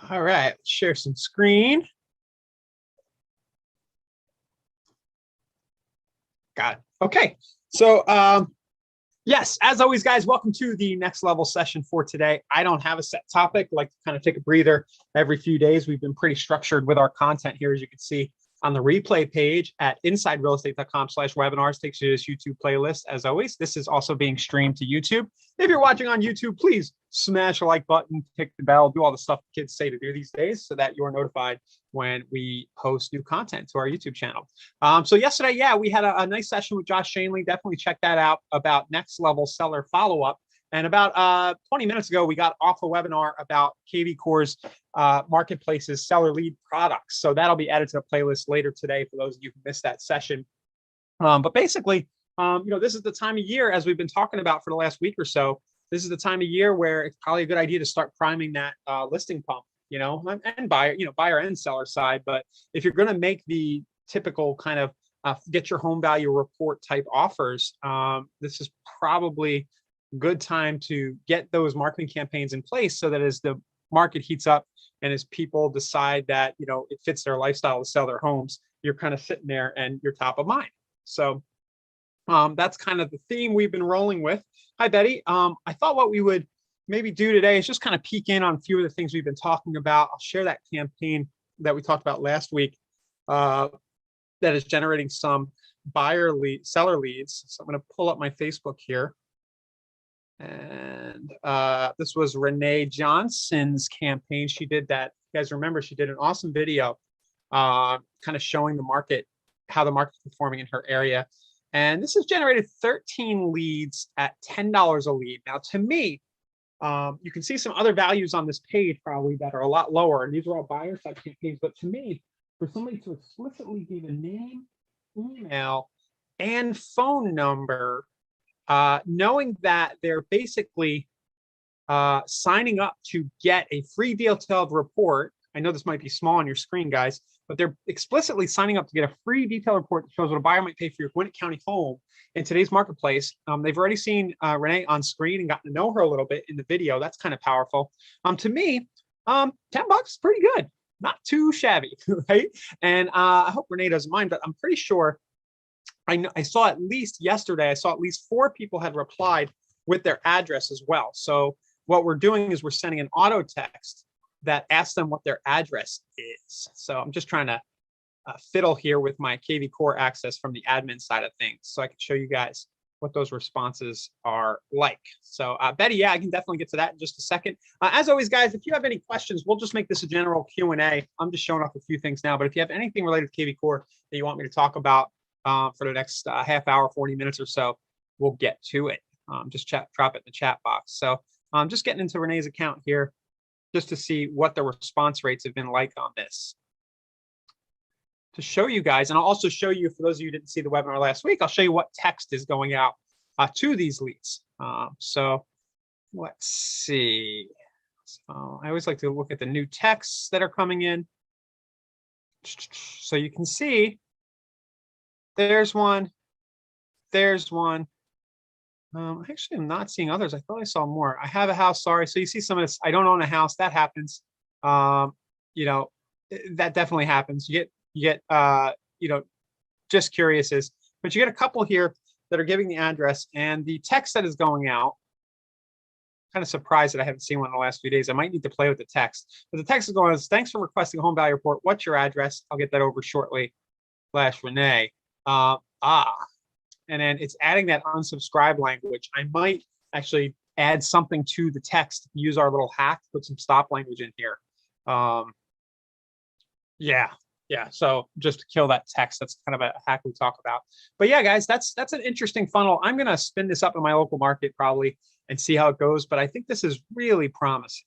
All right, share some screen. Got it. Okay. So, yes, as always, guys, welcome to the next level session for today. I don't have a set topic. I like to kind of take a breather every few days. We've been pretty structured with our content here, as you can see on the replay page at insiderealestate.com/webinars. Takes you to this YouTube playlist. As always, this is also being streamed to YouTube. If you're watching on YouTube, please smash a like button, tick the bell, do all the stuff kids say to do these days so that you're notified when we post new content to our YouTube channel. So yesterday, yeah, we had a nice session with Josh Shanley. Definitely check that out about next level seller follow-up. And about 20 minutes ago, we got off a webinar about kvCore's marketplace's seller lead products. So that'll be added to the playlist later today for those of you who missed that session. But basically, this is the time of year, as we've been talking about for the last week or so, this is the time of year where it's probably a good idea to start priming that listing pump, and buyer and seller side. But if you're going to make the typical kind of get your home value report type offers, this is probably a good time to get those marketing campaigns in place so that as the market heats up and as people decide that, it fits their lifestyle to sell their homes, you're kind of sitting there and you're top of mind. So that's kind of the theme we've been rolling with. Hi, Betty. I thought what we would maybe do today is just kind of peek in on a few of the things we've been talking about. I'll share that campaign that we talked about last week that is generating some seller leads. So I'm going to pull up my Facebook here. And this was Renee Johnson's campaign. She did that. You guys remember, she did an awesome video kind of showing the market, how the market's performing in her area. And this has generated 13 leads at $10 a lead. Now, to me, you can see some other values on this page probably that are a lot lower. And these are all buyer side campaigns. But to me, for somebody to explicitly give a name, email, and phone number, knowing that they're basically signing up to get a free detailed report. I know this might be small on your screen, guys, but they're explicitly signing up to get a free detailed report that shows what a buyer might pay for your Gwinnett County home in today's marketplace. They've already seen Renee on screen and gotten to know her a little bit in the video. That's kind of powerful. To me, $10 is pretty good. Not too shabby, right? And I hope Renee doesn't mind, but I'm pretty sure I saw at least yesterday, I saw at least 4 people had replied with their address as well. So what we're doing is we're sending an auto text that asks them what their address is. So I'm just trying to fiddle here with my kvCore access from the admin side of things so I can show you guys what those responses are like. So Betty, yeah, I can definitely get to that in just a second. As always, guys, if you have any questions, we'll just make this a general Q&A. I'm just showing off a few things now, but if you have anything related to kvCore that you want me to talk about for the next half hour, 40 minutes or so, we'll get to it. Just drop it in the chat box. So I'm just getting into Renee's account here just to see what the response rates have been like on this. To show you guys, and I'll also show you, for those of you who didn't see the webinar last week, I'll show you what text is going out to these leads. So let's see. So I always like to look at the new texts that are coming in. So you can see there's one, there's one. Actually, I'm not seeing others. I thought I saw more. I have a house, sorry. So you see some of this. I don't own a house. That happens. That definitely happens. You get just curious but you get a couple here that are giving the address and the text that is going out. Kind of surprised that I haven't seen one in the last few days. I might need to play with the text. But the text is going, thanks for requesting a home value report. What's your address? I'll get that over shortly. Renee. And then it's adding that unsubscribe language. I might actually add something to the text, use our little hack, put some stop language in here. Yeah. So just to kill that text, that's kind of a hack we talk about. But yeah, guys, that's an interesting funnel. I'm going to spin this up in my local market probably and see how it goes. But I think this is really promising.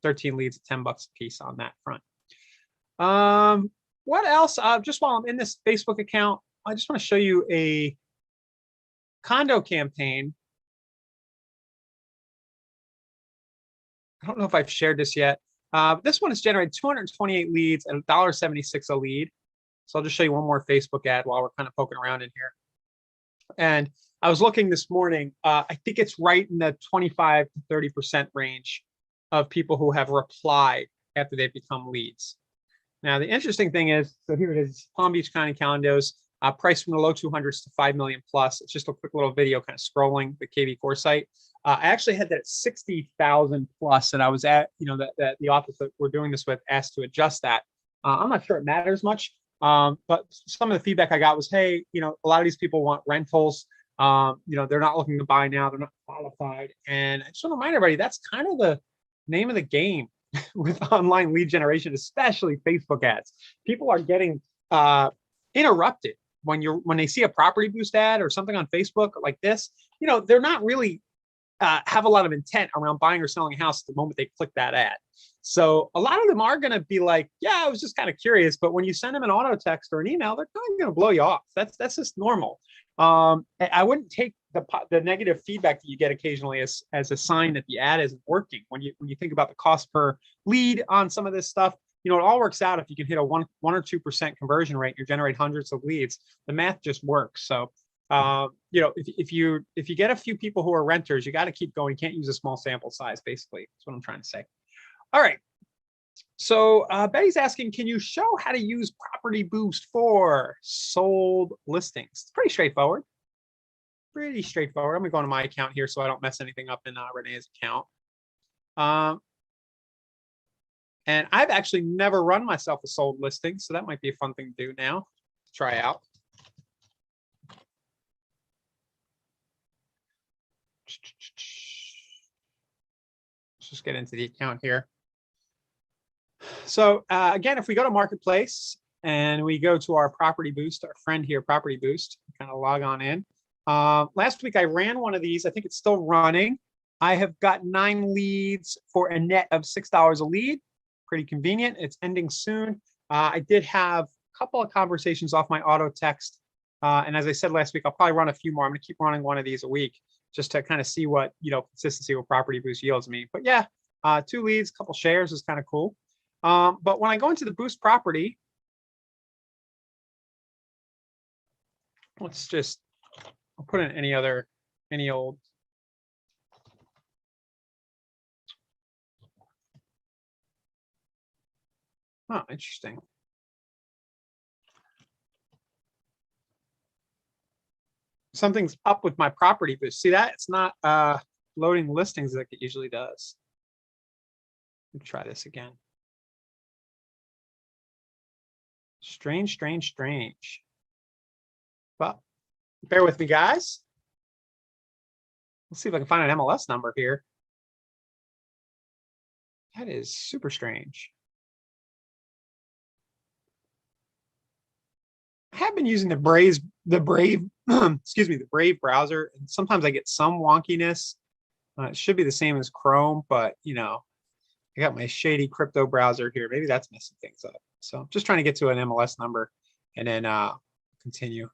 13 leads at $10 a piece on that front. What else? Just while I'm in this Facebook account, I just want to show you a condo campaign. I don't know if I've shared this yet. This one has generated 228 leads at $1.76 a lead. So I'll just show you one more Facebook ad while we're kind of poking around in here. And I was looking this morning. I think it's right in the 25 to 30% range of people who have replied after they've become leads. Now, the interesting thing is, so here it is, Palm Beach County condos, priced from the low 200s to 5 million plus. It's just a quick little video kind of scrolling the KV4 site. I actually had that at 60,000 plus, and I was at, that the office that we're doing this with asked to adjust that. I'm not sure it matters much, but some of the feedback I got was, hey, a lot of these people want rentals. They're not looking to buy now. They're not qualified. And I just want to remind everybody, that's kind of the name of the game with online lead generation, especially Facebook ads. People are getting interrupted when they see a Property Boost ad or something on Facebook like this. They're not really have a lot of intent around buying or selling a house the moment they click that ad. So a lot of them are going to be like, yeah, I was just kind of curious. But when you send them an auto text or an email, they're kind of going to blow you off. That's just normal. I wouldn't take the negative feedback that you get occasionally as a sign that the ad isn't working. When you think about the cost per lead on some of this stuff, it all works out. If you can hit a 1 or 2% conversion rate, you generate hundreds of leads. The math just works. So if you get a few people who are renters, you got to keep going. You can't use a small sample size, basically. That's what I'm trying to say. All right. So Betty's asking, can you show how to use Property Boost for sold listings? It's pretty straightforward. I'm going to go into my account here so I don't mess anything up in Renee's account. And I've actually never run myself a sold listing, so that might be a fun thing to do now. Try out. Let's just get into the account here. So again, if we go to Marketplace and we go to our Property Boost, our friend here, Property Boost, kind of log on in. Last week I ran one of these. I think it's still running. I have got 9 leads for a net of $6 a lead. Pretty convenient. It's ending soon. I did have a couple of conversations off my auto text. And as I said last week, I'll probably run a few more. I'm going to keep running one of these a week just to kind of see what, consistency with Property Boost yields me. But yeah, 2 leads, a couple shares is kind of cool. But when I go into the Boost property, I'll put in any old. Oh, interesting. Something's up with my Property Boost. See that? It's not loading listings like it usually does. Let me try this again. Strange. Well, bear with me, guys. Let's see if I can find an MLS number here. That is super strange. I have been using the Brave, excuse me, the Brave browser, and sometimes I get some wonkiness. It should be the same as Chrome, but I got my shady crypto browser here. Maybe that's messing things up. So I'm just trying to get to an MLS number and then continue.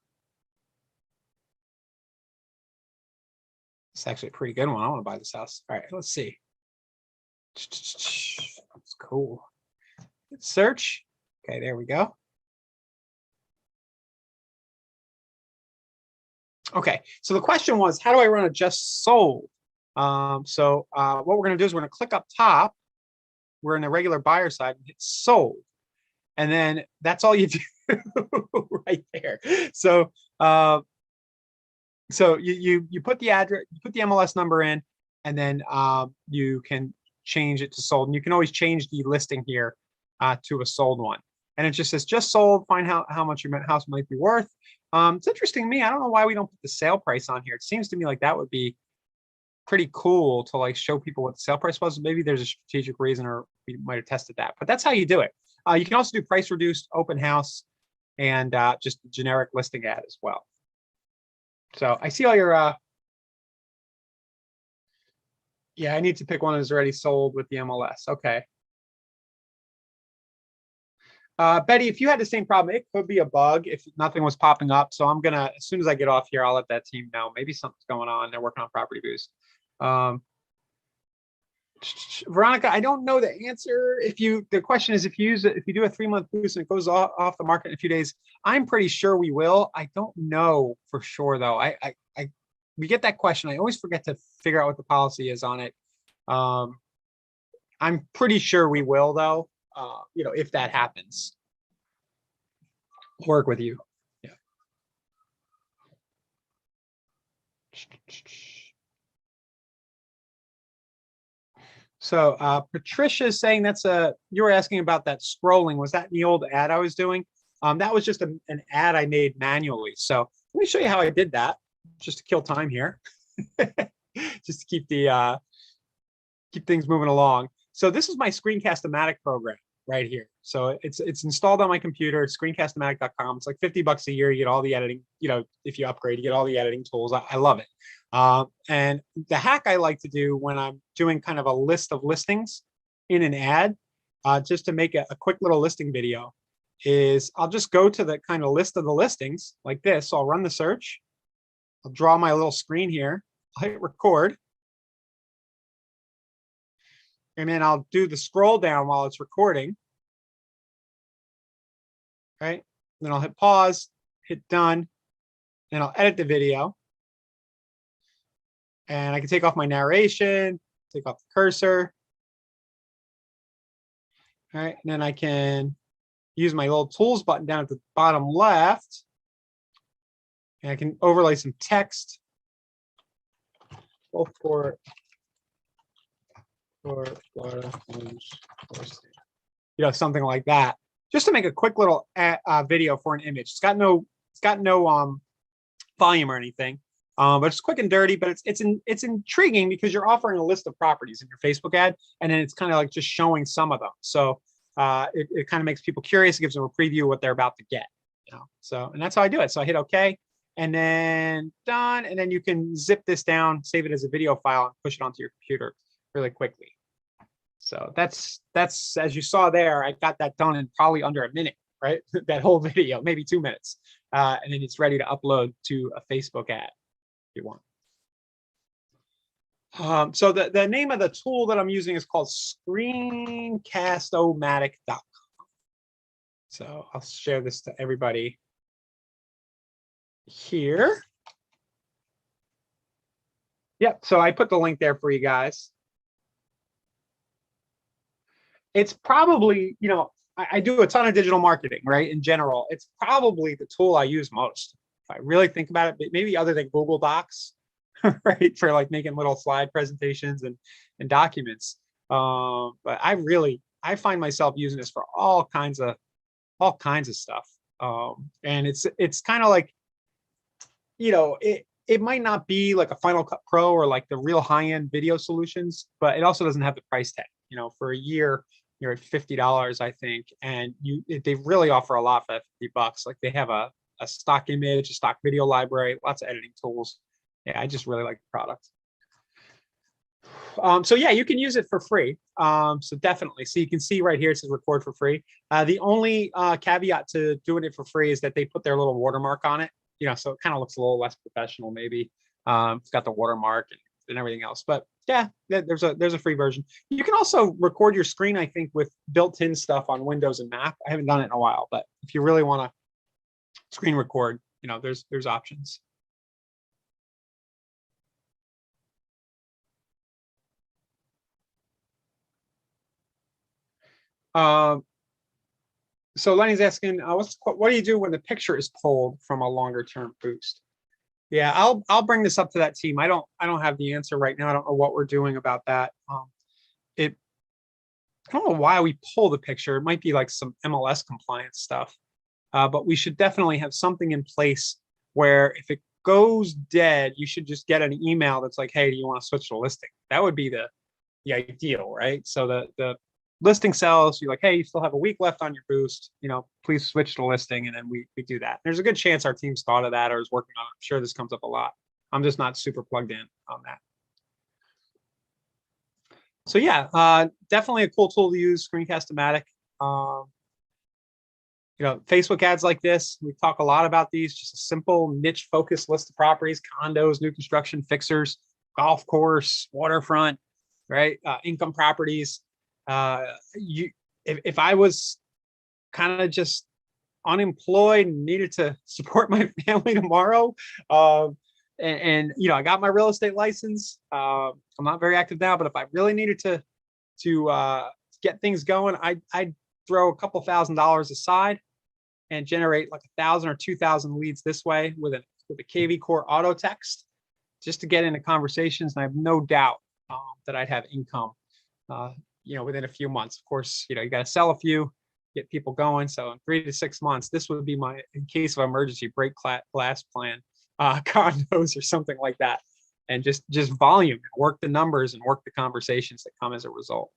It's actually a pretty good one. I want to buy this house. All right, let's see. It's cool. Let's search. Okay, there we go. Okay, so the question was, how do I run a just sold? What we're going to do is we're going to click up top. We're in the regular buyer side and hit sold. And then that's all you do right there. So you put the address, you put the MLS number in, and then you can change it to sold. And you can always change the listing here to a sold one. And it just says just sold, find how much your house might be worth. It's interesting to me. I don't know why we don't put the sale price on here. It seems to me like that would be pretty cool to like show people what the sale price was. Maybe there's a strategic reason, or we might have tested that, but that's how you do it. You can also do price reduced, open house, and just generic listing ad as well. So I see all your, yeah, I need to pick one that's already sold with the MLS. Okay. Betty, if you had the same problem, it could be a bug if nothing was popping up. So I'm gonna, as soon as I get off here, I'll let that team know. Maybe something's going on. They're working on Property Boost. Veronica, I don't know the answer. The question is, if you do a 3-month boost and it goes off the market in a few days, I'm pretty sure we will. I don't know for sure though. We get that question. I always forget to figure out what the policy is on it. I'm pretty sure we will though, you know, if that happens. Work with you. Yeah. So Patricia's saying you were asking about that scrolling. Was that the old ad I was doing? That was just an ad I made manually. So let me show you how I did that, just to kill time here, just to keep things moving along. So this is my Screencast-O-Matic program right here. So it's installed on my computer. It's screencast-o-matic.com. It's like $50 a year. You get all the editing, you know, if you upgrade, you get all the editing tools. I love it. And the hack I like to do when I'm doing kind of a list of listings in an ad, just to make a quick little listing video, is I'll just go to the kind of list of the listings like this. So I'll run the search. I'll draw my little screen here. I'll hit record. And then I'll do the scroll down while it's recording. Right. Then I'll hit pause, hit done, and I'll edit the video. And I can take off my narration, take off the cursor. All right. And then I can use my little tools button down at the bottom left. And I can overlay some text. Both for Florida homes, you know, something like that, just to make a quick little video for an image. It's got no volume or anything, but it's quick and dirty. But it's intriguing because you're offering a list of properties in your Facebook ad, and then it's kind of like just showing some of them. So it kind of makes people curious. It gives them a preview of what they're about to get. You know, so and that's how I do it. So I hit OK, and then done, and then you can zip this down, save it as a video file, and push it onto your computer really quickly. So that's as you saw there, I got that done in probably under a minute, right? That whole video, maybe 2 minutes, and then it's ready to upload to a Facebook ad if you want. So the name of the tool that I'm using is called Screencast-O-Matic.com. So I'll share this to everybody here. Yep. So I put the link there for you guys. It's probably, you know, I do a ton of digital marketing, right? In general, it's probably the tool I use most. If I really think about it, maybe other than Google Docs, right? For like making little slide presentations and documents. But I find myself using this for all kinds of stuff. And it's kind of like, you know, it might not be like a Final Cut Pro or like the real high-end video solutions, but it also doesn't have the price tag. You know, for a year, you're at $50, I think, and they really offer a lot for $50. Like they have a stock image, a stock video library, lots of editing tools. Yeah, I just really like the product. So yeah, you can use it for free. So definitely. So you can see right here, it says record for free. The only caveat to doing it for free is that they put their little watermark on it. You know, so it kind of looks a little less professional, maybe. It's got the watermark and everything else. But yeah, there's a free version. You can also record your screen, I think, with built-in stuff on Windows and Mac. I haven't done it in a while, but if you really want to screen record, you know, there's options. So Lenny's asking, what do you do when the picture is pulled from a longer term boost? Yeah, I'll bring this up to that team. I don't have the answer right now. I don't know what we're doing about that. I don't know why we pull the picture. It might be like some MLS compliance stuff, but we should definitely have something in place where if it goes dead, you should just get an email that's like, hey, do you want to switch to listing? That would be the ideal, right? So the listing sells, you're like, hey, you still have a week left on your boost, you know, please switch to listing, and then we do that. There's a good chance our team's thought of that or is working on it. I'm sure this comes up a lot. I'm just not super plugged in on that. So yeah, definitely a cool tool to use, Screencast-O-Matic. You know, Facebook ads like this, we talk a lot about these, just a simple niche focused list of properties, condos, new construction, fixers, golf course, waterfront, right? Income properties. If I was kind of just unemployed and needed to support my family tomorrow, and you know, I got my real estate license. I'm not very active now, but if I really needed to to get things going, I'd throw a couple $1,000s aside and generate like 1,000 or 2,000 leads this way with a KV Core auto text, just to get into conversations. And I have no doubt that I'd have income, within a few months. Of course, you got to sell a few, get people going. So in 3 to 6 months, this would be my, in case of emergency, break glass plan, condos or something like that. And just volume, work the numbers and work the conversations that come as a result.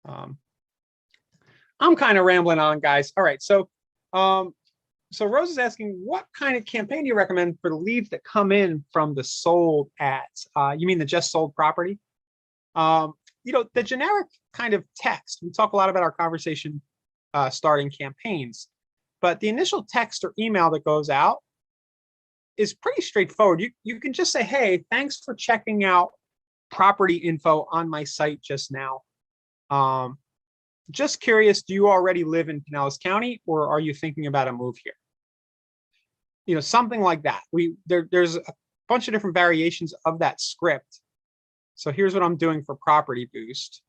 I'm kind of rambling on, guys. All right, so Rose is asking, what kind of campaign do you recommend for the leads that come in from the sold ads? You mean the just sold property? The generic kind of text. We talk a lot about our conversation starting campaigns, but the initial text or email that goes out is pretty straightforward. You can just say, hey, thanks for checking out property info on my site just now. Just curious, do you already live in Pinellas County, or are you thinking about a move here? Something like that. There's a bunch of different variations of that script. So here's what I'm doing for Property Boost.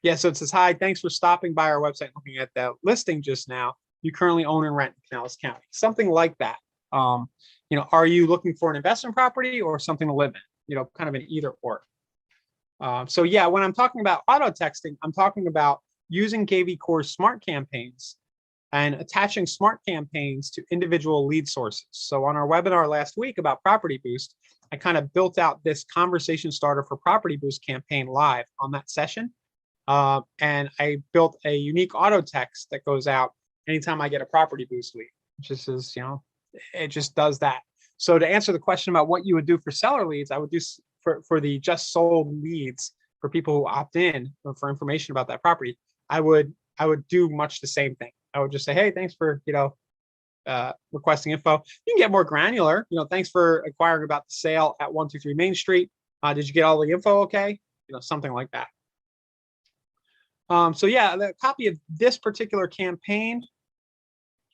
Yeah, so it says, hi, thanks for stopping by our website and looking at the listing just now. You currently own and rent in Pinellas County. Something like that. Are you looking for an investment property or something to live in? Kind of an either or. So yeah, when I'm talking about auto texting, I'm talking about using KV Core's smart campaigns and attaching smart campaigns to individual lead sources. So on our webinar last week about Property Boost, I kind of built out this conversation starter for Property Boost campaign live on that session. And I built a unique auto text that goes out anytime I get a Property Boost lead. It just is, it just does that. So to answer the question about what you would do for seller leads, I would do for the just sold leads, for people who opt in for information about that property, I would do much the same thing. I would just say, hey, thanks for requesting info. You can get more granular. Thanks for inquiring about the sale at 123 Main Street. Did you get all the info okay? Something like that. So yeah, the copy of this particular campaign.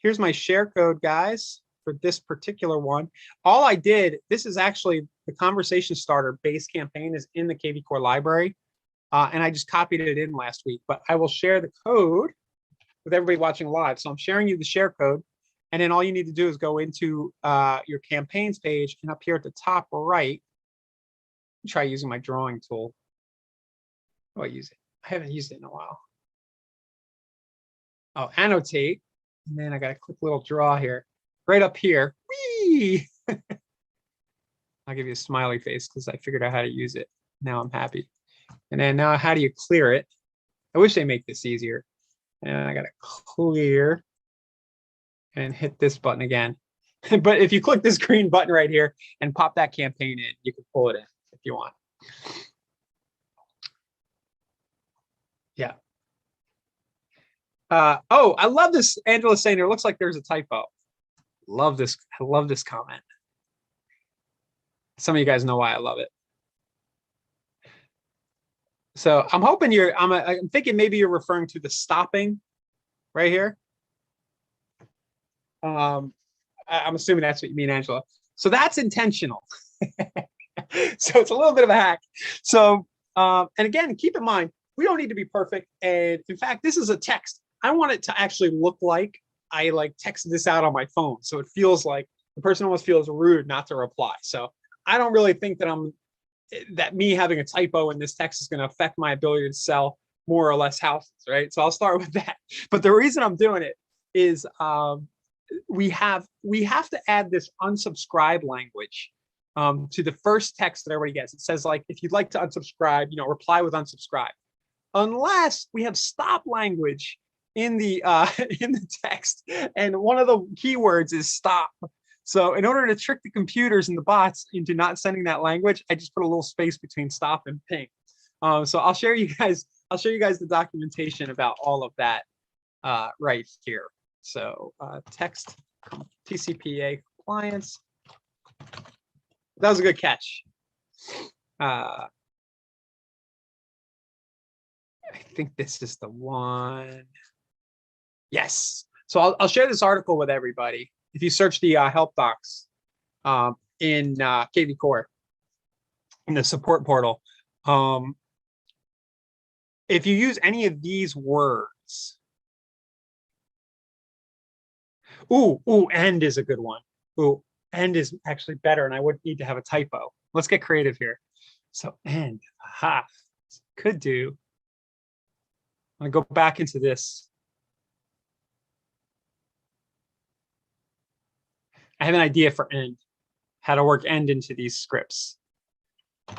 Here's my share code, guys, for this particular one. All I did, this is actually the conversation starter base campaign is in the KV Core library. And I just copied it in last week, but I will share the code with everybody watching live. So I'm sharing you the share code. And then all you need to do is go into your campaigns page, and up here at the top right, try using my drawing tool. Oh, I use it. I haven't used it in a while. Oh, annotate. And then I got a quick little draw here. Right up here. Whee! I'll give you a smiley face because I figured out how to use it. Now I'm happy. And then now, how do you clear it? I wish they make this easier. And I got to clear and hit this button again. But if you click this green button right here and pop that campaign in, you can pull it in if you want. Yeah. Oh, I love this. Angela's saying there looks like there's a typo. Love this. I love this comment. Some of you guys know why I love it. So I'm hoping I'm thinking maybe you're referring to the stopping right here. I'm assuming that's what you mean, Angela. So that's intentional. So it's a little bit of a hack. So, and again, keep in mind, we don't need to be perfect. And in fact, this is a text. I want it to actually look like I texted this out on my phone. So it feels like the person almost feels rude not to reply. So I don't really think that me having a typo in this text is going to affect my ability to sell more or less houses, right? So I'll start with that. But the reason I'm doing it is we have to add this unsubscribe language to the first text that everybody gets. It says, if you'd like to unsubscribe, reply with unsubscribe. Unless we have stop language in the text, and one of the keywords is stop. So in order to trick the computers and the bots into not sending that language, I just put a little space between stop and ping. So I'll show you guys the documentation about all of that right here. So text TCPA compliance. That was a good catch. I think this is the one. Yes. So I'll share this article with everybody. If you search the help docs in KV Core in the support portal, Um, if you use any of these words, ooh, end is a good one. Ooh, end is actually better, and I would need to have a typo. Let's get creative here. So end, aha, could do. I'm gonna go back into this. I have an idea for end, how to work end into these scripts. I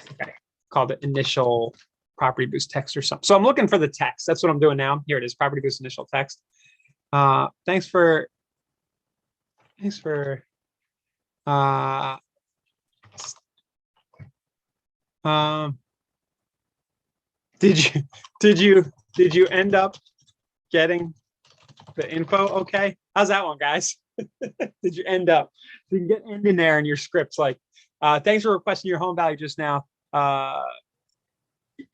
think I called it initial property boost text or something. So I'm looking for the text. That's what I'm doing now. Here it is, property boost initial text. Thanks for uh um did you did you end up getting the info okay? How's that one, guys? Did you end up? So you can get end in there in your scripts, like thanks for requesting your home value just now.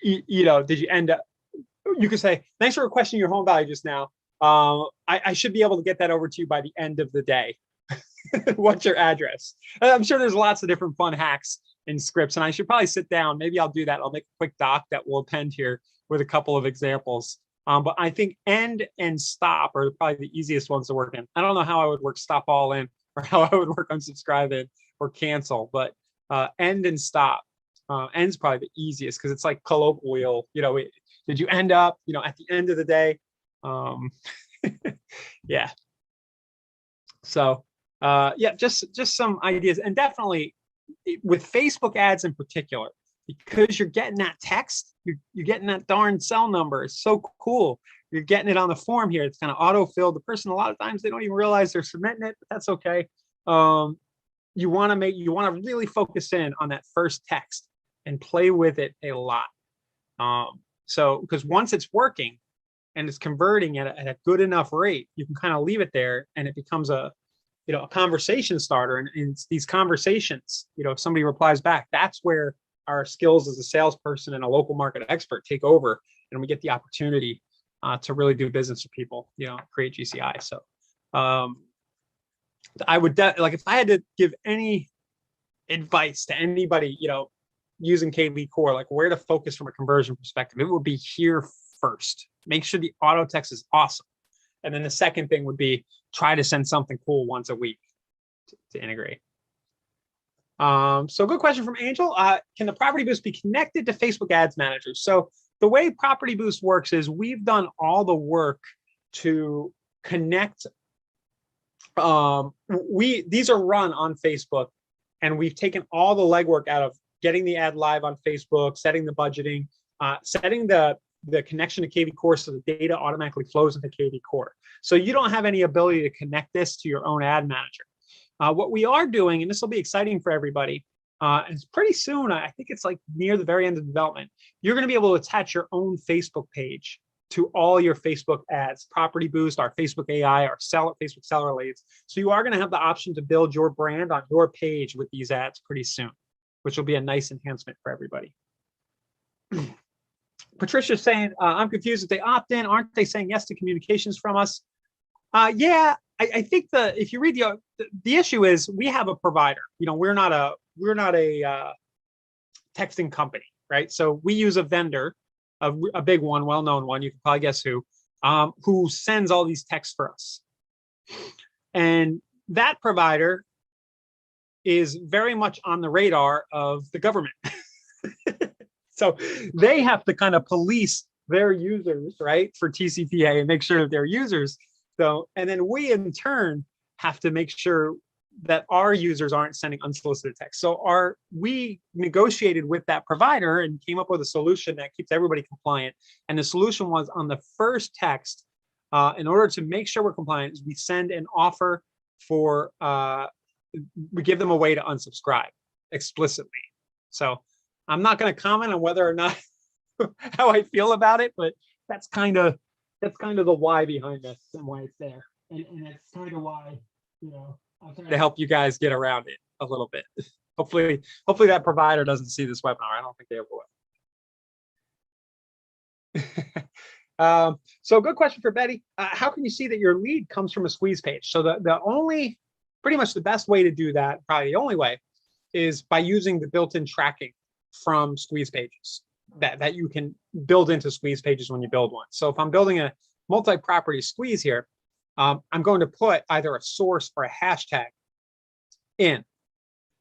You know, did you end up? You could say thanks for requesting your home value just now. I should be able to get that over to you by the end of the day. What's your address? I'm sure there's lots of different fun hacks in scripts, and I should probably sit down. Maybe I'll do that. I'll make a quick doc that we'll append here with a couple of examples. But I think end and stop are probably the easiest ones to work in. I don't know how I would work stop all in or how I would work unsubscribe in or cancel, but end and stop. End's probably the easiest because it's like colloquial. You know, did you end up, you know, at the end of the day? Yeah. So yeah, just some ideas, and definitely with Facebook ads in particular, because you're getting that text, you're getting that darn cell number. It's so cool. You're getting it on the form here. It's kind of auto-filled. The person, a lot of times, they don't even realize they're submitting it, but that's okay. You want to really focus in on that first text and play with it a lot. So because once it's working and it's converting at a good enough rate, you can kind of leave it there, and it becomes a conversation starter. And it's these conversations, if somebody replies back, that's where our skills as a salesperson and a local market expert take over, and we get the opportunity to really do business with people, create GCI. So I would like, if I had to give any advice to anybody, using KV Core, like where to focus from a conversion perspective, it would be here first. Make sure the auto text is awesome. And then the second thing would be try to send something cool once a week to integrate. So good question from Angel. Can the Property Boost be connected to Facebook Ads Manager? So the way Property Boost works is we've done all the work to connect. These are run on Facebook, and we've taken all the legwork out of getting the ad live on Facebook, setting the budgeting, setting the connection to KV Core so the data automatically flows into KV Core. So you don't have any ability to connect this to your own ad manager. What we are doing, and this will be exciting for everybody, and it's pretty soon, I think it's like near the very end of development, you're going to be able to attach your own Facebook page to all your Facebook ads, Property Boost, our Facebook AI, our Facebook seller leads. So you are going to have the option to build your brand on your page with these ads pretty soon, which will be a nice enhancement for everybody. Patricia's saying, I'm confused if they opt in, aren't they saying yes to communications from us? Yeah, I think if you read the issue is we have a provider. We're not a texting company, right? So we use a vendor, a big one, well-known one. You can probably guess who sends all these texts for us. And that provider is very much on the radar of the government. So they have to kind of police their users, right, for TCPA and make sure that they're users. So, and then we in turn have to make sure that our users aren't sending unsolicited text. So we negotiated with that provider and came up with a solution that keeps everybody compliant. And the solution was, on the first text, in order to make sure we're compliant, we send an offer for, we give them a way to unsubscribe explicitly. So I'm not going to comment on whether or not how I feel about it, but that's kind of the why behind this and why it's there. And that's kind of why, I'm trying to help you guys get around it a little bit. Hopefully that provider doesn't see this webinar. I don't think they ever will. So good question for Betty. How can you see that your lead comes from a squeeze page? So the only pretty much the best way to do that, probably the only way, is by using the built-in tracking from squeeze pages that you can build into squeeze pages when you build one. So if I'm building a multi-property squeeze here, I'm going to put either a source or a hashtag in.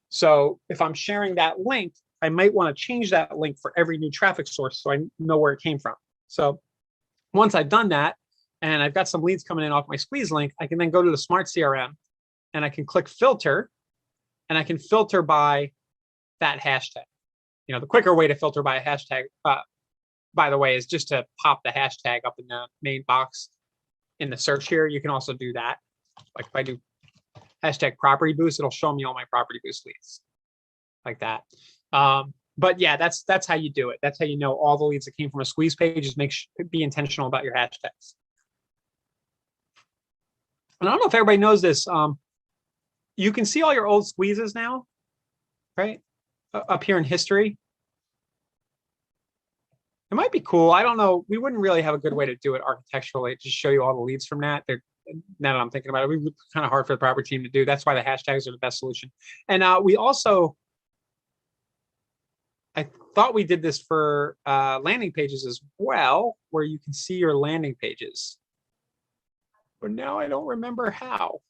So if I'm sharing that link, I might want to change that link for every new traffic source so I know where it came from. So once I've done that and I've got some leads coming in off my squeeze link, I can then go to the Smart CRM and I can click filter, and I can filter by that hashtag. You know, the quicker way to filter by a hashtag, by the way, is just to pop the hashtag up in the main box in the search here. You can also do that. Like if I do hashtag property boost, it'll show me all my property boost leads like that. But yeah, that's how you do it. That's how you know all the leads that came from a squeeze page. Is be intentional about your hashtags. And I don't know if everybody knows this. You can see all your old squeezes now, right? Up here in history. It might be cool. I don't know. We wouldn't really have a good way to do it architecturally. Just show you all the leads from that. Now that I'm thinking about it, it's kind of hard for the property team to do. That's why the hashtags are the best solution. And we also, I thought we did this for landing pages as well, where you can see your landing pages. But now I don't remember how.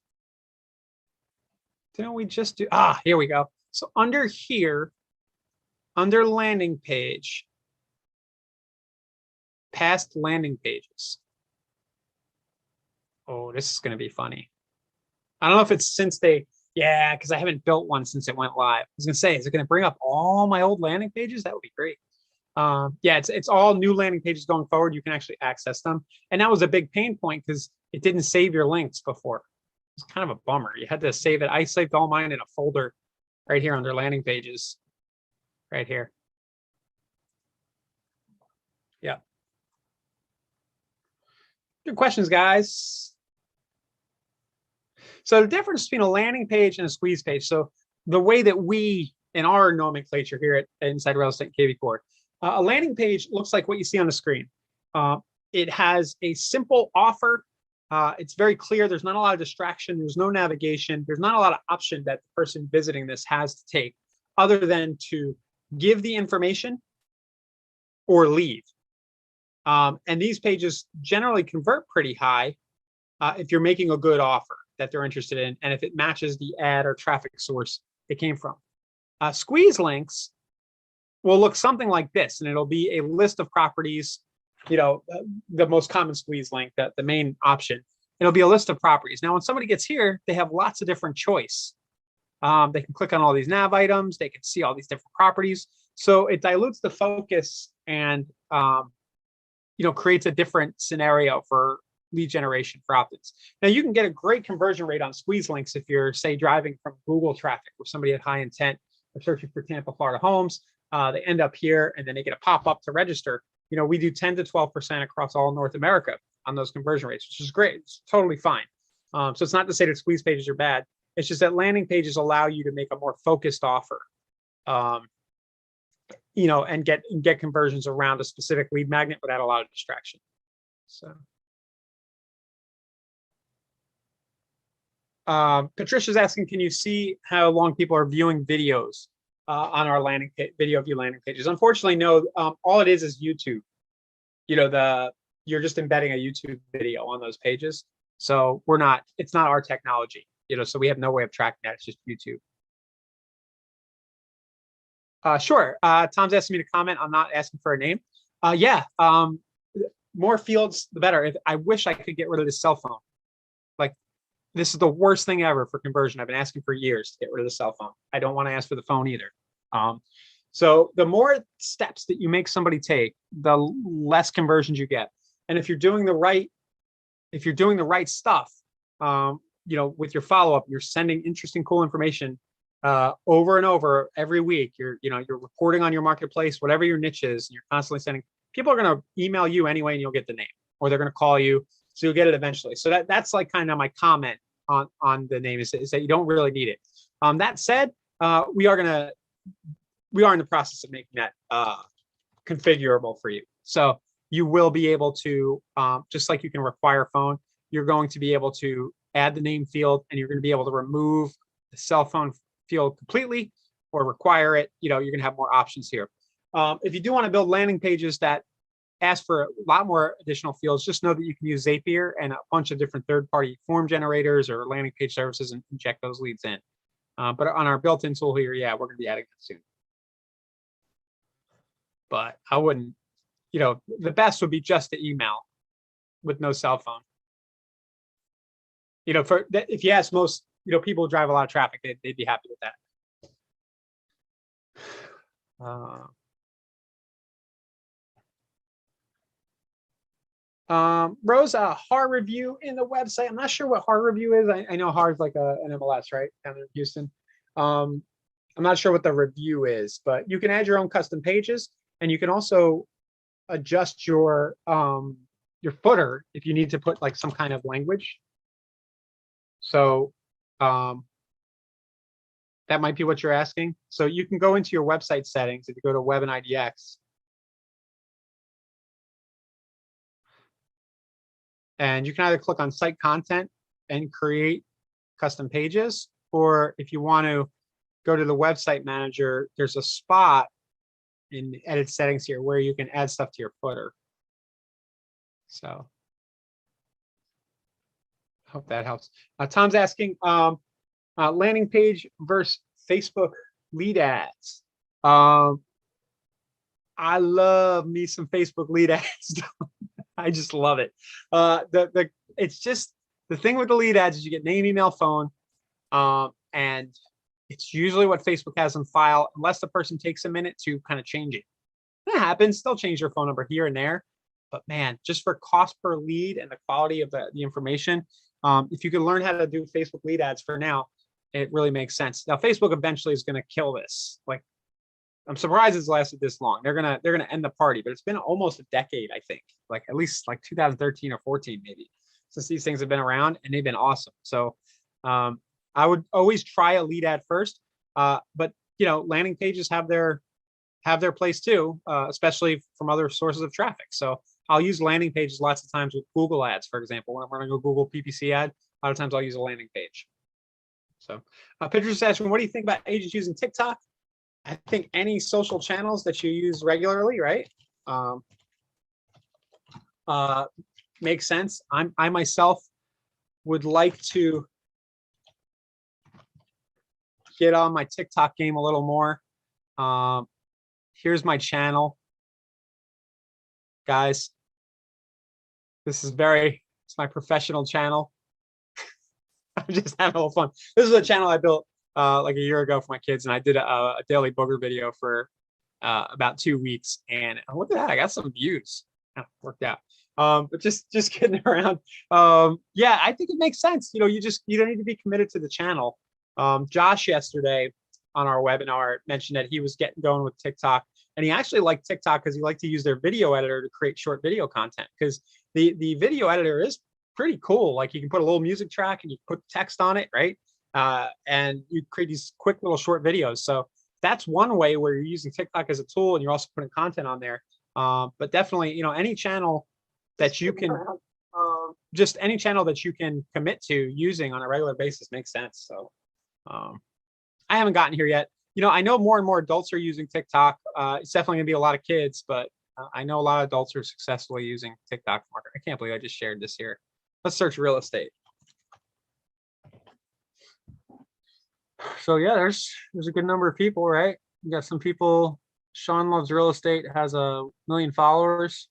Didn't we just do, here we go. So under here, under landing page, past landing pages. Oh, this is going to be funny. I don't know if it's since yeah, because I haven't built one since it went live. I was going to say, is it going to bring up all my old landing pages? That would be great. Yeah, it's all new landing pages going forward. You can actually access them. And that was a big pain point because it didn't save your links before. It's kind of a bummer. You had to save it. I saved all mine in a folder right here under landing pages, right here. Yeah. Good questions, guys. So the difference between a landing page and a squeeze page. So the way that we, in our nomenclature here at Inside Real Estate KV Core, a landing page looks like what you see on the screen. It has a simple offer. It's very clear. There's not a lot of distraction. There's no navigation. There's not a lot of option that the person visiting this has to take other than to give the information or leave. And these pages generally convert pretty high if you're making a good offer that they're interested in, and if it matches the ad or traffic source it came from. Squeeze links will look something like this, and it'll be a list of properties, you know, the most common squeeze link, the main option. It'll be a list of properties. Now, when somebody gets here, they have lots of different choice. They can click on all these nav items. They can see all these different properties. So it dilutes the focus and, you know, creates a different scenario for lead generation for opt-ins. Now, you can get a great conversion rate on squeeze links if you're, say, driving from Google traffic where somebody had high intent, they're searching for Tampa, Florida homes. They end up here and then they get a pop-up to register. You know, we do 10 to 12% across all North America on those conversion rates, which is great. It's totally fine. So it's not to say that squeeze pages are bad. It's just that landing pages allow you to make a more focused offer, you know, and get conversions around a specific lead magnet without a lot of distraction. So. Patricia's asking, can you see how long people are viewing videos on our video view landing pages? Unfortunately, no. All it is YouTube. You know, you're just embedding a YouTube video on those pages. So it's not our technology, you know, so we have no way of tracking that. It's just YouTube. Sure. Tom's asking me to comment. I'm not asking for a name. Yeah. More fields, the better. I wish I could get rid of the cell phone. Like, this is the worst thing ever for conversion. I've been asking for years to get rid of the cell phone. I don't want to ask for the phone either. So the more steps that you make somebody take, the less conversions you get. And if you're doing the right stuff, you know, with your follow-up, you're sending interesting, cool information over and over every week. You're reporting on your marketplace, whatever your niche is, and you're constantly sending. People are going to email you anyway, and you'll get the name, or they're going to call you, so you'll get it eventually. So that's like kind of my comment on the name is that you don't really need it. That said, we are in the process of making that configurable for you. So you will be able to, just like you can require phone, you're going to be able to add the name field, and you're going to be able to remove the cell phone field completely or require it. You're going to have more options here. If you do want to build landing pages that ask for a lot more additional fields, just know that you can use Zapier and a bunch of different third-party form generators or landing page services and inject those leads in. But on our built-in tool here, yeah, we're going to be adding that soon. But I wouldn't, the best would be just the email with no cell phone. For that, if you ask most, people who drive a lot of traffic, they'd be happy with that. Rose, HAR review in the website. I'm not sure what HAR review is. I know HAR is like an MLS, right, down in Houston. I'm not sure what the review is, but you can add your own custom pages, and you can also adjust your footer if you need to put like some kind of language. So that might be what you're asking. So you can go into your website settings. If you go to Web and IDX, and you can either click on site content and create custom pages, or if you want to go to the website manager, there's a spot in edit settings here where you can add stuff to your footer. So hope that helps. Tom's asking, landing page versus Facebook lead ads. I love me some Facebook lead ads. I just love it. It's just the thing with the lead ads is you get name, email, phone, and it's usually what Facebook has on file, unless the person takes a minute to kind of change it. That happens. They'll change your phone number here and there, but man, just for cost per lead and the quality of the information, if you can learn how to do Facebook lead ads for now, it really makes sense. Now, Facebook eventually is going to kill this. Like, I'm surprised it's lasted this long. They're gonna end the party, but it's been almost a decade, I think, like at least like 2013 or 14 maybe, since these things have been around, and they've been awesome. So I would always try a lead ad first, but landing pages have their place too, especially from other sources of traffic. So I'll use landing pages lots of times with Google ads, for example. When I'm going to go Google PPC ad, a lot of times I'll use a landing page. So Patricia asking, what do you think about agents using TikTok? I think any social channels that you use regularly, right? Makes sense. I myself would like to get on my TikTok game a little more. Here's my channel, guys. It's my professional channel. I'm just having a little fun. This is a channel I built like a year ago for my kids, and I did a daily booger video for about 2 weeks, and look at that, I got some views. Worked out. But just kidding around. Yeah, I think it makes sense. You don't need to be committed to the channel. Josh yesterday on our webinar mentioned that he was getting going with TikTok, and he actually liked TikTok because he liked to use their video editor to create short video content, because the video editor is pretty cool. Like, you can put a little music track and you put text on it, right? And you create these quick little short videos. So that's one way where you're using TikTok as a tool, and you're also putting content on there. But definitely, any channel that you can, just any channel that you can commit to using on a regular basis makes sense. So I haven't gotten here yet. I know more and more adults are using TikTok. It's definitely gonna be a lot of kids, but I know a lot of adults are successfully using TikTok. I can't believe I just shared this here. Let's search real estate. So yeah, there's a good number of people, right? You got some people. Sean Loves Real Estate has 1 million followers.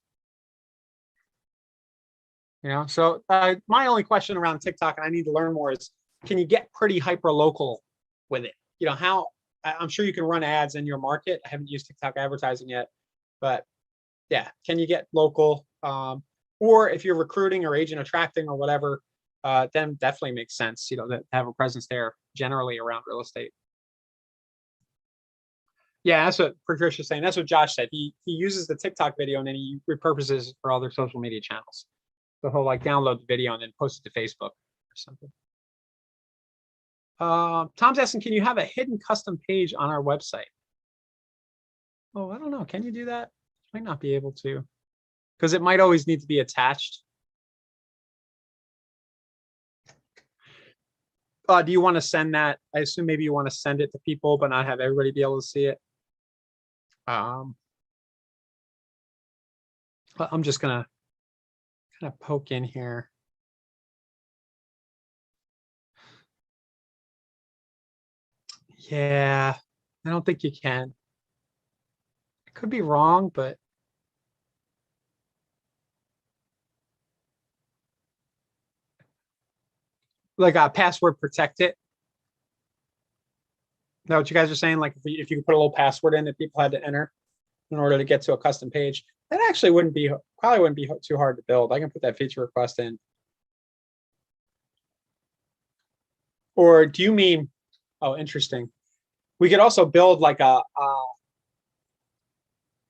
So my only question around TikTok, and I need to learn more, is can you get pretty hyper local with it? How I'm sure you can run ads in your market. I haven't used TikTok advertising yet, but yeah, can you get local? Or if you're recruiting or agent attracting or whatever, then definitely makes sense, to have a presence there generally around real estate. Yeah, that's what Patricia's saying. That's what Josh said. He uses the TikTok video and then he repurposes it for other social media channels. So he'll like download the video and then post it to Facebook or something. Tom's asking, can you have a hidden custom page on our website? Oh, I don't know. Can you do that? Might not be able to, because it might always need to be attached. Do you want to send that? I assume maybe you want to send it to people, but not have everybody be able to see it. Um, I'm just gonna kind of poke in here. Yeah, I don't think you can. I could be wrong, but like password protect it. Is that what you guys are saying? Like if you could put a little password in that people had to enter in order to get to a custom page, that actually probably wouldn't be too hard to build. I can put that feature request in. Or do you mean, oh, interesting. We could also build like a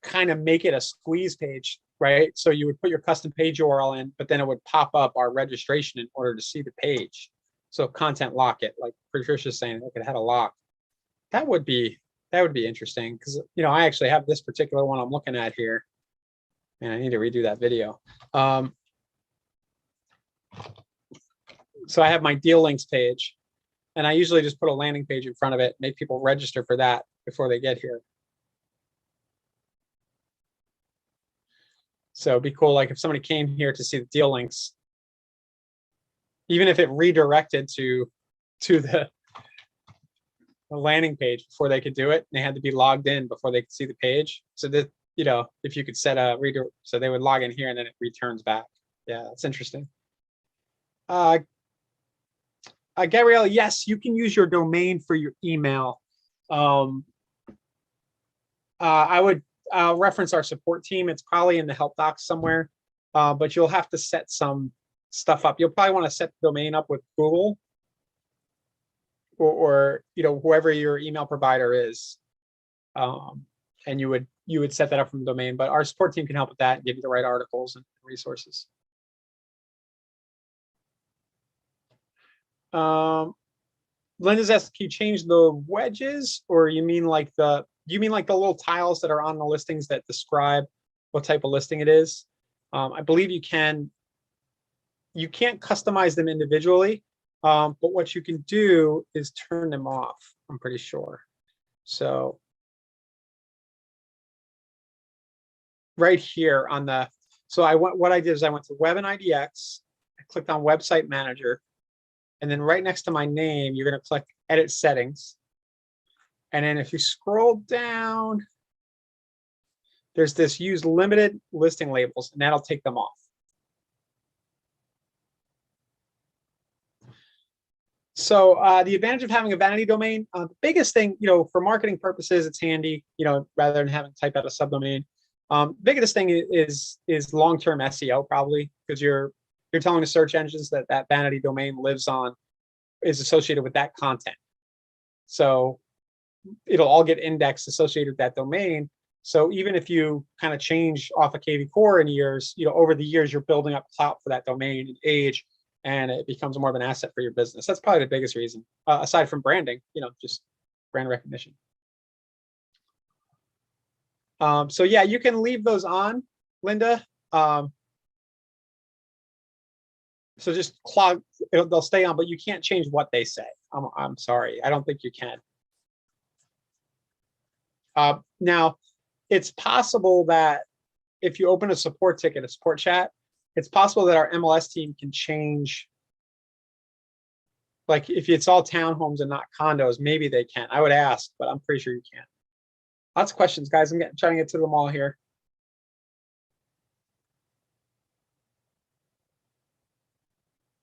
kind of make it a squeeze page, right? So you would put your custom page URL in, but then it would pop up our registration in order to see the page. So content lock it, like Patricia's saying, look, it had a lock. That would be interesting because I actually have this particular one I'm looking at here, and I need to redo that video. So I have my deal links page, and I usually just put a landing page in front of it, make people register for that before they get here. So it'd be cool, like if somebody came here to see the deal links, even if it redirected to the landing page before they could do it, they had to be logged in before they could see the page. So that, if you could set a reader, so they would log in here and then it returns back. Yeah, that's interesting. Gabrielle, yes, you can use your domain for your email. I would reference our support team. It's probably in the help docs somewhere, but you'll have to set some stuff up. You'll probably want to set the domain up with Google or whoever your email provider is, and you would set that up from the domain. But our support team can help with that and give you the right articles and resources. Linda's asked, can you change the wedges, or you mean like the little tiles that are on the listings that describe what type of listing it is? I believe you can. You can't customize them individually, but what you can do is turn them off, I'm pretty sure. So right here on the, what I did is I went to Web and IDX, I clicked on Website Manager, and then right next to my name, you're going to click Edit Settings. And then if you scroll down, there's this Use Limited Listing Labels, and that'll take them off. So the advantage of having a vanity domain, the biggest thing, for marketing purposes, it's handy, rather than having to type out a subdomain. Biggest thing is long-term SEO, probably, because you're telling the search engines that vanity domain is associated with that content. So it'll all get indexed associated with that domain. So even if you kind of change off of KV Core in years, over the years, you're building up clout for that domain and age, and it becomes more of an asset for your business. That's probably the biggest reason, aside from branding, just brand recognition. So yeah, you can leave those on, Linda. So just they'll stay on, but you can't change what they say. I'm sorry, I don't think you can. Now, it's possible that if you open a support ticket, a support chat, it's possible that our MLS team can change. Like if it's all townhomes and not condos, maybe they can. I would ask, but I'm pretty sure you can't. Lots of questions, guys. I'm trying to get to them all here.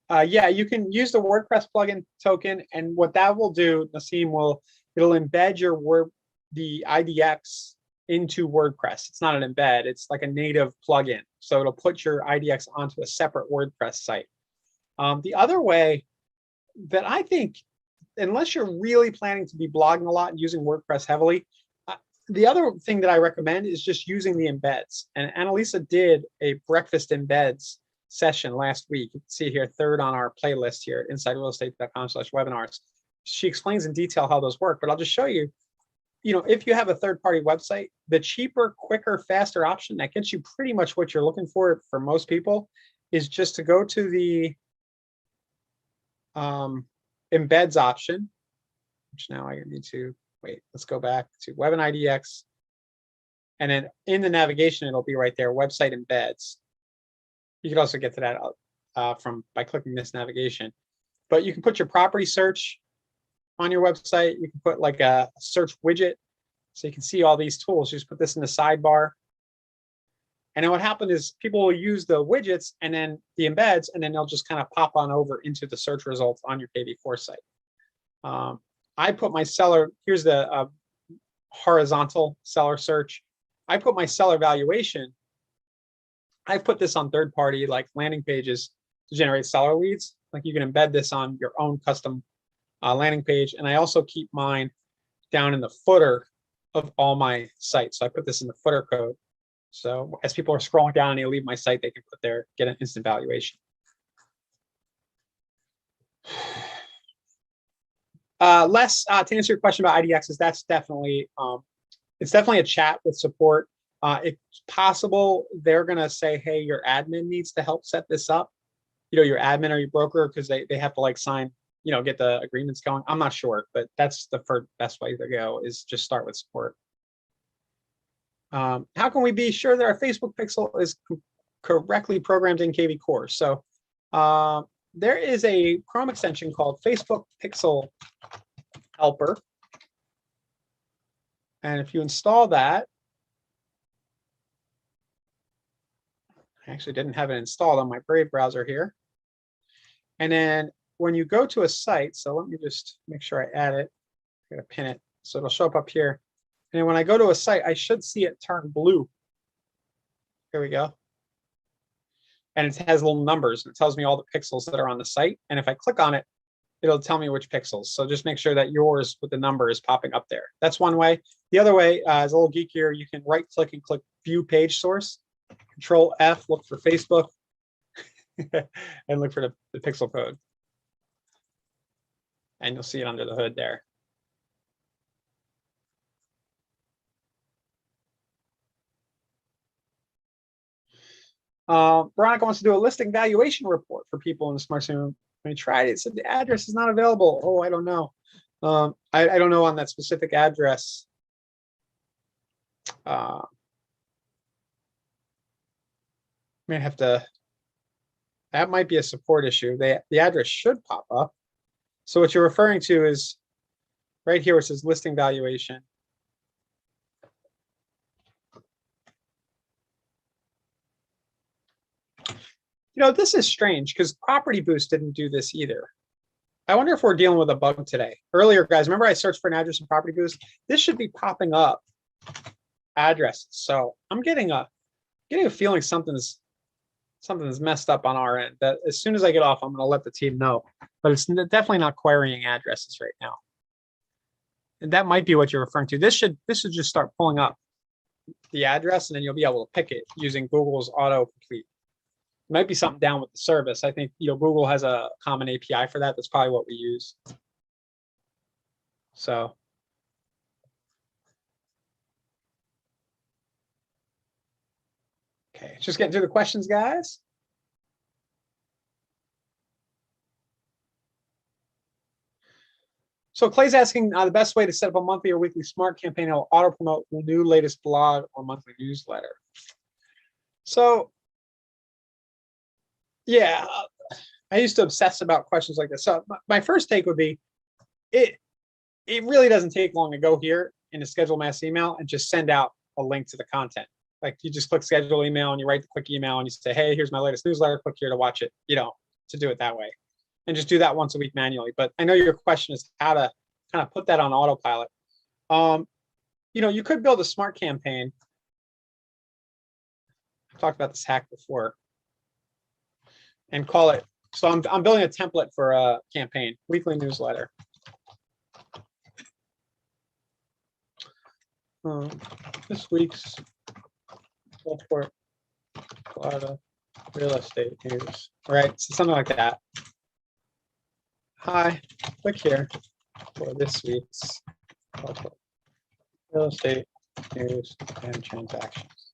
Yeah, you can use the WordPress plugin token, and what that will do, Nassim, it'll embed the IDX into WordPress. It's not an embed, it's like a native plugin. So it'll put your IDX onto a separate WordPress site. The other way that I think, unless you're really planning to be blogging a lot and using WordPress heavily, the other thing that I recommend is just using the embeds. And Annalisa did a breakfast embeds session last week. You can see here, third on our playlist here at insiderealestate.com/webinars. She explains in detail how those work, but I'll just show you, if you have a third-party website, the cheaper, quicker, faster option that gets you pretty much what you're looking for most people is just to go to the embeds option, which now I need to wait. Let's go back to Web and IDX. And then in the navigation, it'll be right there, website embeds. You can also get to that by clicking this navigation. But you can put your property search on your website. You can put like a search widget. So you can see all these tools. You just put this in the sidebar. And then what happened is people will use the widgets and then the embeds, and then they'll just kind of pop on over into the search results on your KV4 site. I put my seller, here's the horizontal seller search. I put my seller valuation. I put this on third-party like landing pages to generate seller leads. Like you can embed this on your own custom landing page. And I also keep mine down in the footer of all my sites. So I put this in the footer code. So as people are scrolling down and they leave my site, they can get an instant valuation. To answer your question about IDXs, that's definitely it's definitely a chat with support. It's possible they're gonna say, hey, your admin needs to help set this up. Your admin or your broker, because they have to like sign, get the agreements going. I'm not sure, but that's the first best way to go is just start with support. How can we be sure that our Facebook pixel is correctly programmed in KV Core? So there is a Chrome extension called Facebook Pixel Helper. And if you install that, I actually didn't have it installed on my Brave browser here. And then when you go to a site, so let me just make sure I add it. I'm going to pin it so it'll show up here. And then when I go to a site, I should see it turn blue. Here we go. And it has little numbers. It tells me all the pixels that are on the site. And if I click on it, it'll tell me which pixels. So just make sure that yours with the number is popping up there. That's one way. The other way is a little geekier. You can right click and click view page source. Control F, look for Facebook, and look for the pixel code. And you'll see it under the hood there. Veronica wants to do a listing valuation report for people in the Smart Sim. I tried it. It said the address is not available. Oh, I don't know. I don't know on that specific address. May have to. That might be a support issue. The address should pop up. So what you're referring to is right here, where it says listing valuation. This is strange because Property Boost didn't do this either. I wonder if we're dealing with a bug today. Earlier, guys, remember I searched for an address in Property Boost? This should be popping up addresses. So I'm getting a feeling something's messed up on our end. That as soon as I get off, I'm going to let the team know. But it's definitely not querying addresses right now. And that might be what you're referring to. This should just start pulling up the address, and then you'll be able to pick it using Google's autocomplete. Might be something down with the service. I think Google has a common API for that. That's probably what we use. So okay, just getting through the questions, guys. So Clay's asking the best way to set up a monthly or weekly smart campaign that will auto promote the new latest blog or monthly newsletter. So yeah, I used to obsess about questions like this. So my first take would be, it really doesn't take long to go here in the schedule mass email and just send out a link to the content. Like you just click schedule email and you write the quick email and you say, hey, here's my latest newsletter, click here to watch it, to do it that way. And just do that once a week manually. But I know your question is how to kind of put that on autopilot. You could build a smart campaign. I've talked about this hack before. And call it, so I'm building a template for a campaign, weekly newsletter. This week's Gulfport, Florida real estate news, right? So something like that. Hi, click here for this week's Gulfport real estate news and transactions.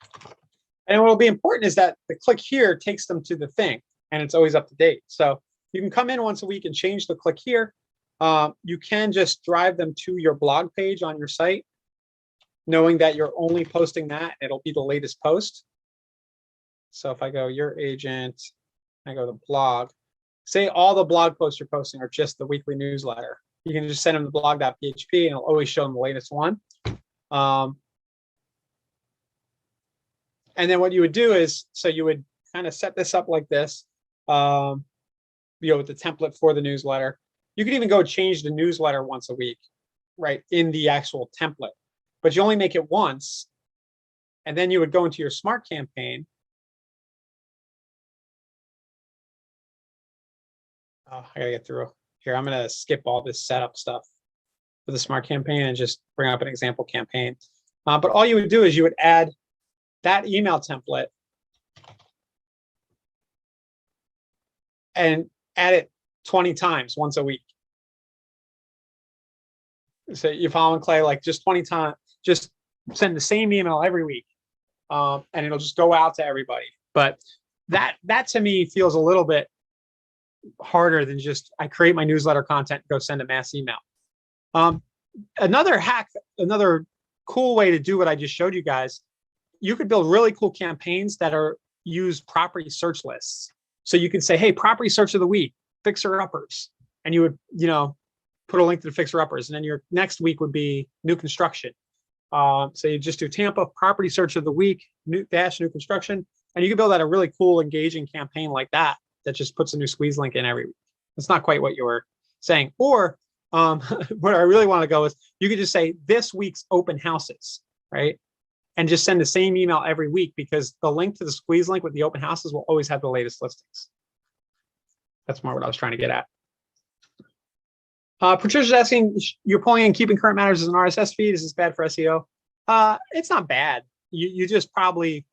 And what will be important is that the click here takes them to the thing. And it's always up to date. So you can come in once a week and change the click here. You can just drive them to your blog page on your site, knowing that you're only posting that. It'll be the latest post. So if I go your agent, I go to blog, say all the blog posts you're posting are just the weekly newsletter. You can just send them to blog.php and it'll always show them the latest one. And then what you would do is, so you would kind of set this up like this, with the template for the newsletter. You could even go change the newsletter once a week, right, in the actual template, but you only make it once. And then you would go into your Smart Campaign. Oh, I gotta get through here. I'm gonna skip all this setup stuff for the Smart Campaign and just bring up an example campaign. But all you would do is you would add that email template and add it 20 times once a week. So you following, Clay, like just 20 times, just send the same email every week. And it'll just go out to everybody. But that to me feels a little bit harder than just I create my newsletter content and go send a mass email. Another hack, another cool way to do what I just showed you guys, you could build really cool campaigns that use property search lists. So you can say, hey, property search of the week, fixer uppers. And you would, put a link to the fixer uppers. And then your next week would be new construction. So you just do Tampa property search of the week, new construction. And you can build out a really cool, engaging campaign like that just puts a new squeeze link in every week. It's not quite what you were saying. Or what I really want to go is you could just say this week's open houses, right? And just send the same email every week, because the link to the squeeze link with the open houses will always have the latest listings. That's more what I was trying to get at. Patricia's asking, you're pulling in keeping current matters as an RSS feed. Is this bad for SEO? It's not bad. You just probably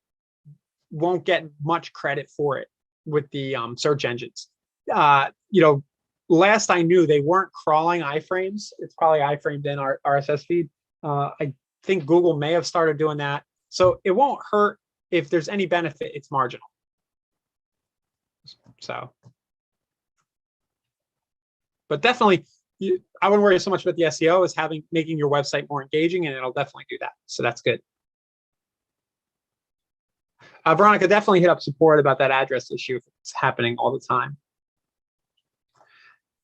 won't get much credit for it with the search engines. Last I knew, they weren't crawling iframes. It's probably iframed in our RSS feed. I think Google may have started doing that. So it won't hurt. If there's any benefit, it's marginal. So, but definitely, I wouldn't worry so much about the SEO as making your website more engaging, and it'll definitely do that. So that's good. Veronica, definitely hit up support about that address issue if it's happening all the time.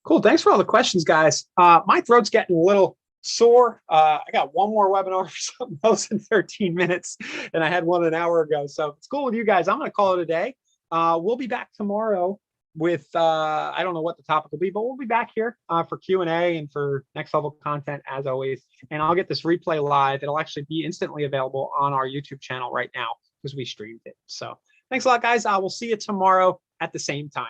Cool. Thanks for all the questions, guys. My throat's getting a little sore. I got one more webinar for something else in 13 minutes, and I had one an hour ago. So it's cool with you guys. I'm going to call it a day. We'll be back tomorrow with, I don't know what the topic will be, but we'll be back here for Q&A and for next level content as always. And I'll get this replay live. It'll actually be instantly available on our YouTube channel right now because we streamed it. So thanks a lot, guys. I will see you tomorrow at the same time.